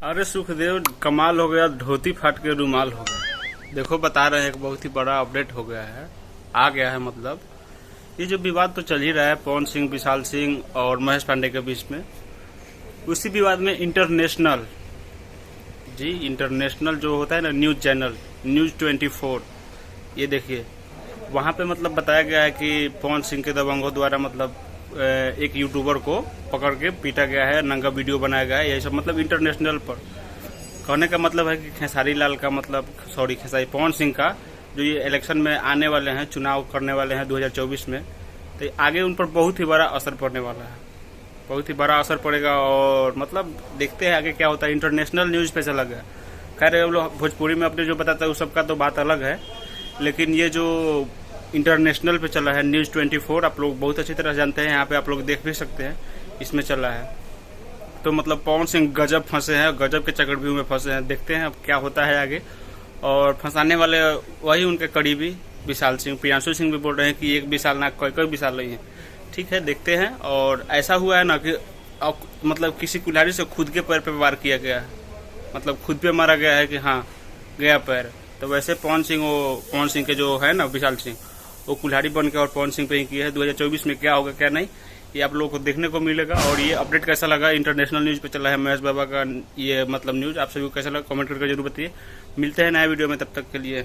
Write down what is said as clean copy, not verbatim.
अरे सुखदेव, कमाल हो गया, धोती फाट के रुमाल हो गया। देखो बता रहे हैं एक बहुत ही बड़ा अपडेट हो गया है, आ गया है। मतलब ये जो विवाद तो चल ही रहा है पवन सिंह, विशाल सिंह और महेश पांडे के बीच में, उसी विवाद में इंटरनेशनल जो होता है ना न्यूज चैनल, न्यूज 24, ये देखिए वहाँ पे मतलब बताया गया है कि पवन सिंह के दबंगों द्वारा मतलब एक यूट्यूबर को पकड़ के पीटा गया है, नंगा वीडियो बनाया गया है। यही सब मतलब इंटरनेशनल पर कहने का मतलब है कि खेसारी लाल का पवन सिंह का जो ये इलेक्शन में आने वाले हैं, चुनाव करने वाले हैं 2024 में, तो आगे उन पर बहुत ही बड़ा असर पड़ने वाला है, बहुत ही बड़ा असर पड़ेगा। और मतलब देखते हैं आगे क्या होता है। इंटरनेशनल न्यूज पे चला गया। खैर वो लोग भोजपुरी में अपने जो बताता है उस सबका तो बात अलग है, लेकिन ये जो इंटरनेशनल पे चला है न्यूज 24, आप लोग बहुत अच्छी तरह जानते हैं, यहाँ पे आप लोग देख भी सकते हैं, इसमें चला है। तो मतलब पवन सिंह गजब फंसे हैं, गजब के चक्रव्यूह में फंसे हैं। देखते हैं अब क्या होता है आगे। और फंसाने वाले वही उनके करीबी विशाल सिंह, प्रियांशु सिंह भी बोल रहे हैं कि एक विशाल ना कोई विशाल नहीं है। ठीक है, देखते हैं। और ऐसा हुआ है ना कि मतलब किसी कुल्हाड़ी से खुद के पैर पे वार किया गया है, मतलब खुद पे मारा गया है कि हाँ गया पैर। तो वैसे पवन सिंह के जो है ना विशाल सिंह, वो कुल्हाड़ी बन के और पवन सिंह पे ही किया है। 2024 में क्या होगा क्या नहीं, ये आप लोगों को देखने को मिलेगा। और ये अपडेट कैसा लगा, इंटरनेशनल न्यूज पे चला है महेश बाबा का ये मतलब न्यूज, आप सभी को कैसा लगा कमेंट करके जरूर बताइए। मिलते हैं नए वीडियो में, तब तक के लिए।